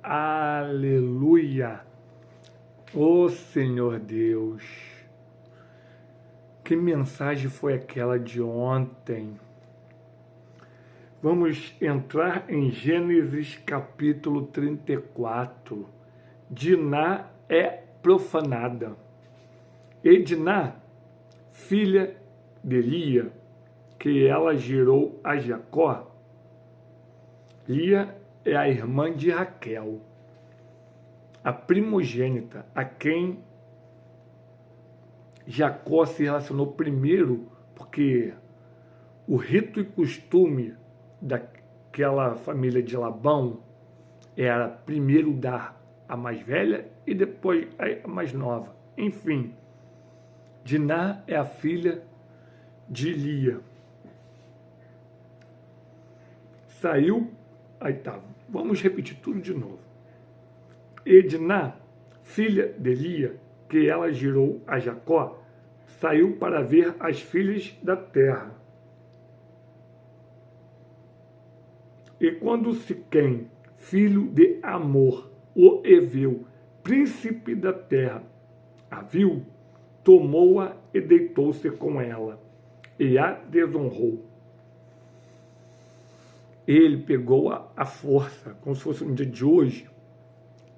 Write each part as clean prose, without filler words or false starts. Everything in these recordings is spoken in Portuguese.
Aleluia! Ô Senhor Deus, que mensagem foi aquela de ontem? Vamos entrar em Gênesis capítulo 34. Diná é profanada. E Diná, filha de Lia, que ela gerou a Jacó. Lia é a irmã de Raquel, a primogênita, a quem Jacó se relacionou primeiro, porque o rito e costume daquela família de Labão era primeiro dar a mais velha e depois a mais nova. Enfim, Diná é a filha de Lia. Saiu, aí tá, vamos repetir tudo de novo. E Diná, filha de Lia, que ela gerou a Jacó, saiu para ver as filhas da terra. E quando Siquém, filho de Amor, o Eveu, príncipe da terra, a viu, tomou-a e deitou-se com ela, e a desonrou. Ele pegou-a à força, como se fosse um dia de hoje,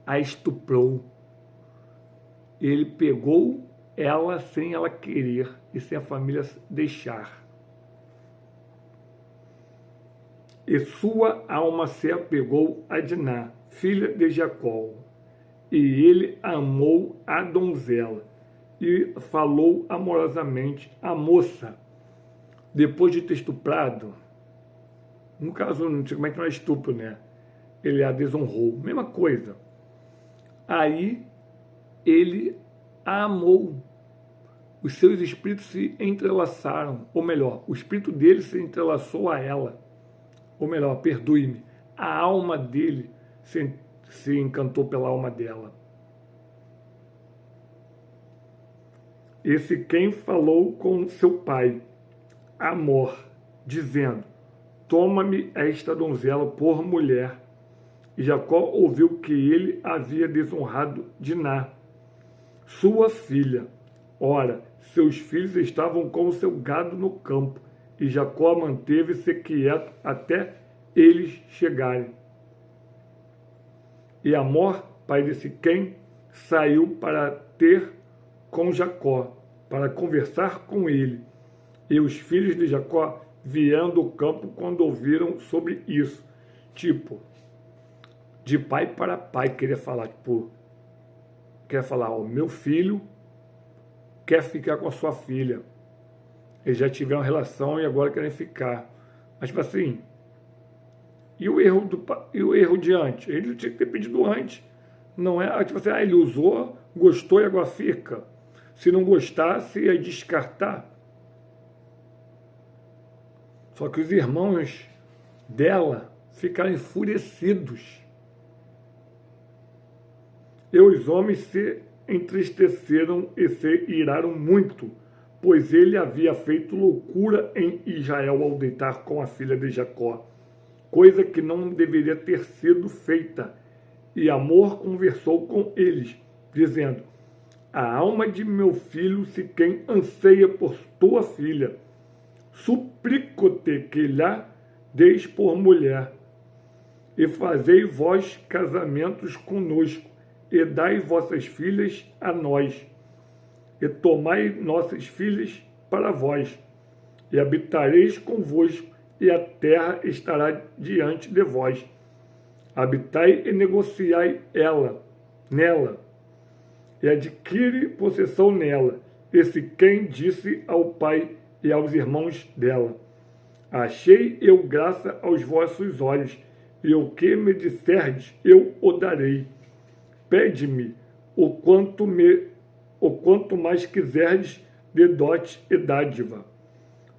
a estuprou. Ele pegou ela sem ela querer e sem a família deixar. E sua alma se apegou a Diná, filha de Jacó, e ele amou a donzela e falou amorosamente à moça. Depois de ter estuprado, no caso, não sei como é que não é estupro, né? Ele a desonrou, mesma coisa. Aí ele a amou. Os seus espíritos se entrelaçaram, ou melhor, o espírito dele se entrelaçou a ela. Ou melhor, perdoe-me, a alma dele se encantou pela alma dela. Esse quem falou com seu pai, Amor, dizendo: toma-me esta donzela por mulher. E Jacó ouviu que ele havia desonrado Diná, sua filha. Ora, seus filhos estavam com o seu gado no campo, e Jacó manteve-se quieto até eles chegarem. E Amor, pai de Siquém, saiu para ter com Jacó, para conversar com ele. E os filhos de Jacó vieram do campo quando ouviram sobre isso. Tipo, de pai para pai, queria falar, ó, meu filho quer ficar com a sua filha. Eles já tiveram relação e agora querem ficar. Mas, tipo assim, e o erro de antes? Ele tinha que ter pedido antes. Não é, tipo assim, ele usou, gostou e agora fica. Se não gostasse, ia descartar. Só que os irmãos dela ficaram enfurecidos. E os homens se entristeceram e se iraram muito, pois ele havia feito loucura em Israel ao deitar com a filha de Jacó, coisa que não deveria ter sido feita. E Amor conversou com eles, dizendo: a alma de meu filho Siquém anseia por tua filha. Suplico-te que lhe deis por mulher, e fazei vós casamentos conosco, e dai vossas filhas a nós, e tomai nossas filhas para vós, e habitareis convosco, e a terra estará diante de vós. Habitai e negociai nela, e adquire possessão nela. Esse quem disse ao pai e aos irmãos dela: achei eu graça aos vossos olhos, e o que me disserdes eu o darei. Pede-me o quanto mais quiserdes de dote e dádiva,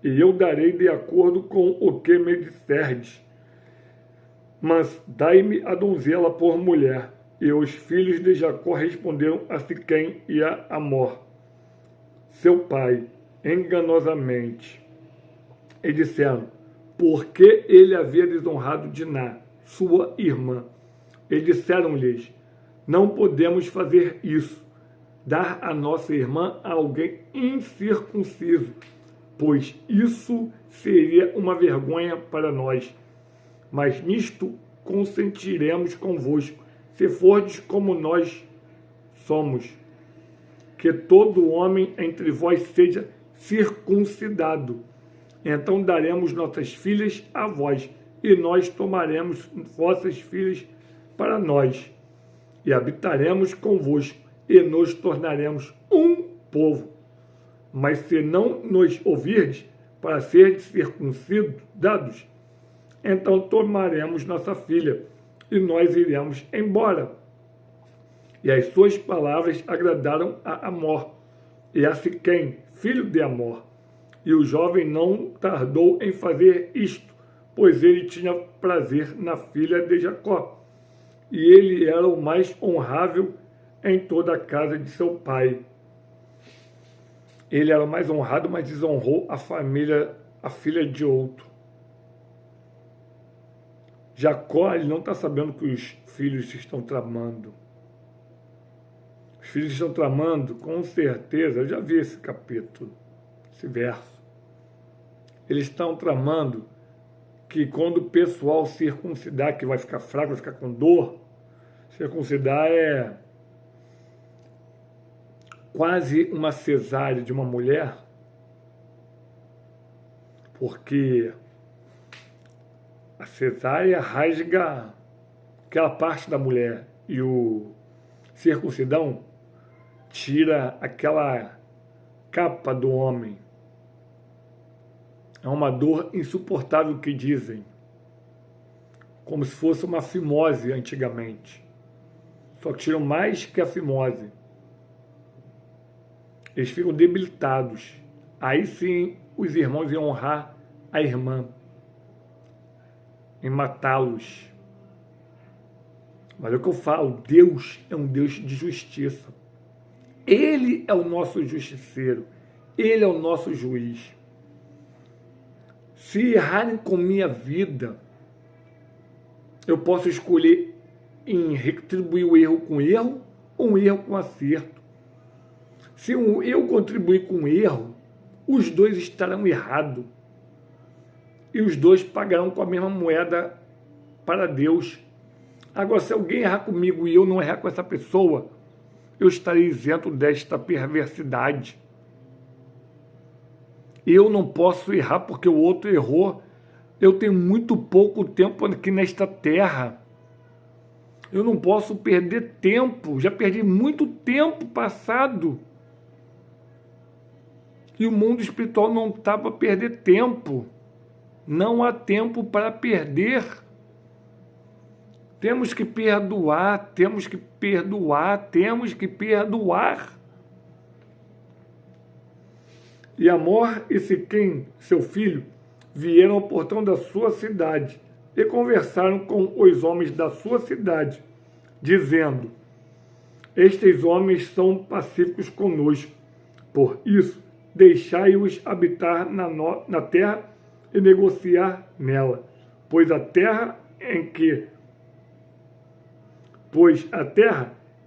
e eu darei de acordo com o que me disserdes. Mas dai-me a donzela por mulher. E os filhos de Jacó responderam a Siquém e a Amor, seu pai, enganosamente, e disseram: porque ele havia desonrado Diná, sua irmã. E disseram-lhes: não podemos fazer isso, dar a nossa irmã a alguém incircunciso, pois isso seria uma vergonha para nós. Mas nisto consentiremos convosco, se fordes como nós somos, que todo homem entre vós seja circuncidado. Então daremos nossas filhas a vós, e nós tomaremos vossas filhas para nós, e habitaremos convosco, e nos tornaremos um povo. Mas se não nos ouvirdes, para serdes circuncidados, então tomaremos nossa filha, e nós iremos embora. E as suas palavras agradaram a Amor, e a Siquém, filho de Amor. E o jovem não tardou em fazer isto, pois ele tinha prazer na filha de Jacó, e ele era o mais honrável em toda a casa de seu pai. Ele era o mais honrado, mas desonrou a filha de outro. Jacó, ele não está sabendo que os filhos estão tramando. Os filhos estão tramando, com certeza, eu já vi esse capítulo, esse verso. Eles estão tramando que quando o pessoal circuncidar, que vai ficar fraco, vai ficar com dor, circuncidar é quase uma cesárea de uma mulher, porque a cesárea rasga aquela parte da mulher e o circuncidão tira aquela capa do homem. É uma dor insuportável que dizem, como se fosse uma fimose antigamente. Só que tiram mais que a fimose. Eles ficam debilitados. Aí sim os irmãos iam honrar a irmã, em matá-los. Mas é o que eu falo, Deus é um Deus de justiça. Ele é o nosso justiceiro. Ele é o nosso juiz. Se errarem com minha vida, eu posso escolher em retribuir o erro com erro ou um erro com acerto. Se eu contribuir com erro, os dois estarão errados. E os dois pagarão com a mesma moeda para Deus. Agora, se alguém errar comigo e eu não errar com essa pessoa, eu estarei isento desta perversidade. Eu não posso errar porque o outro errou. Eu tenho muito pouco tempo aqui nesta terra. Eu não posso perder tempo. Já perdi muito tempo passado. E o mundo espiritual não está para perder tempo. Não há tempo para perder. Temos que perdoar, temos que perdoar, temos que perdoar. E Amor e Siquém, seu filho, vieram ao portão da sua cidade e conversaram com os homens da sua cidade, dizendo: estes homens são pacíficos conosco, por isso deixai-os habitar na terra e negociar nela, pois a terra,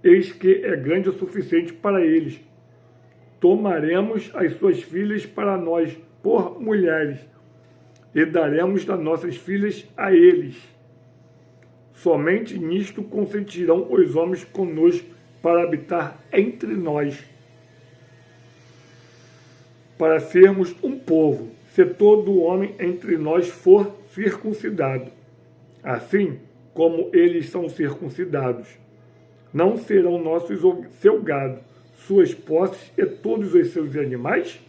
eis que é grande o suficiente para eles. Tomaremos as suas filhas para nós por mulheres, e daremos das nossas filhas a eles. Somente nisto consentirão os homens conosco para habitar entre nós, para sermos um povo, se todo homem entre nós for circuncidado. Assim como eles são circuncidados, não serão nossos seu gado, suas posses e todos os seus animais?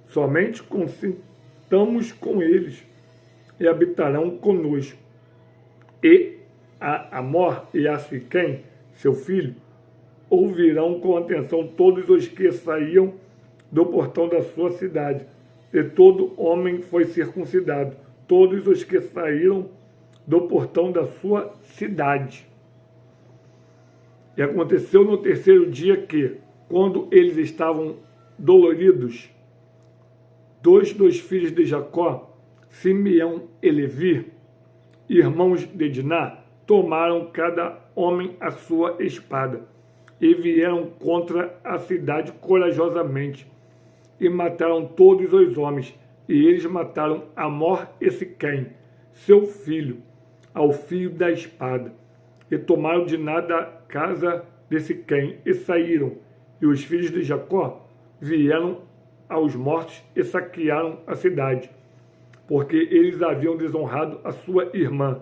Somente consentamos com eles e habitarão conosco. E a Amor e a Siquém, seu filho, ouvirão com atenção todos os que saíam do portão da sua cidade. E todo homem foi circuncidado, todos os que saíram do portão da sua cidade. E aconteceu no terceiro dia que, quando eles estavam doloridos, dois dos filhos de Jacó, Simeão e Levi, irmãos de Diná, tomaram cada homem a sua espada e vieram contra a cidade corajosamente e mataram todos os homens. E eles mataram Amor e Siquém, seu filho, ao fio da espada. E tomaram de nada a casa de Siquém e saíram. E os filhos de Jacó vieram aos mortos e saquearam a cidade, porque eles haviam desonrado a sua irmã.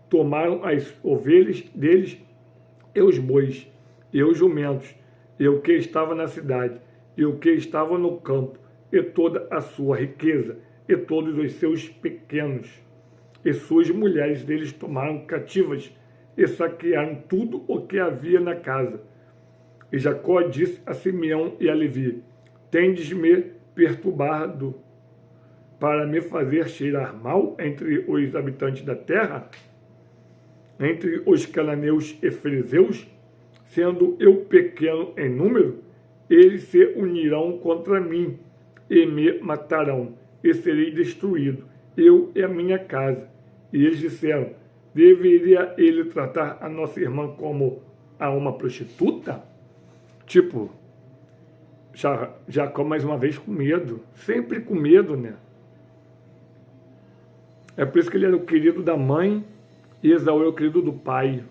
Tomaram as ovelhas deles e os bois, e os jumentos, e o que estava na cidade, e o que estava no campo, e toda a sua riqueza, e todos os seus pequenos. E suas mulheres deles tomaram cativas, e saquearam tudo o que havia na casa. E Jacó disse a Simeão e a Levi: tendes-me perturbado para me fazer cheirar mal entre os habitantes da terra, entre os cananeus e fariseus, sendo eu pequeno em número, eles se unirão contra mim e me matarão, e serei destruído, eu e a minha casa. E eles disseram: deveria ele tratar a nossa irmã como a uma prostituta? Tipo, Jacó mais uma vez com medo, sempre com medo, né? É por isso que ele era o querido da mãe e Esaú era o querido do pai.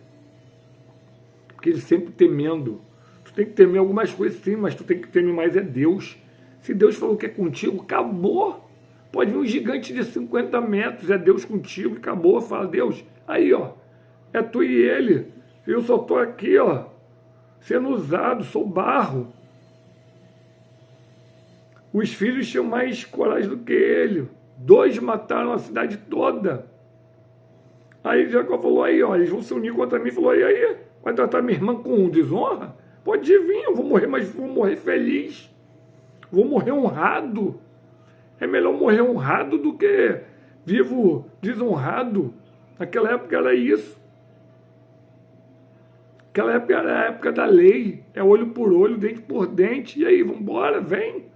Porque ele sempre temendo. Tu tem que temer algumas coisas sim, mas tu tem que temer mais é Deus. Se Deus falou que é contigo, acabou. Pode vir um gigante de 50 metros, é Deus contigo, acabou. Fala: Deus, aí ó, é tu e ele. Eu só tô aqui, ó, sendo usado, sou barro. Os filhos tinham mais coragem do que ele. 2 mataram a cidade toda. Aí Jacó falou: aí ó, eles vão se unir contra mim. Falou: aí, vai tratar minha irmã com desonra? Pode vir, eu vou morrer, mas vou morrer feliz. Vou morrer honrado. É melhor morrer honrado do que vivo desonrado. Naquela época era isso. Naquela época era a época da lei. É olho por olho, dente por dente. E aí, vamos embora, vem.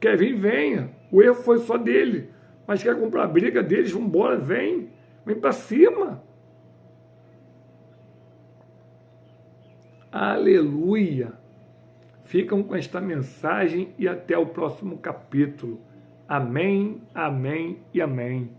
Quer vir, venha. O erro foi só dele. Mas quer comprar a briga deles, vamos embora, vem. Vem para cima. Aleluia. Ficam com esta mensagem e até o próximo capítulo. Amém, amém e amém.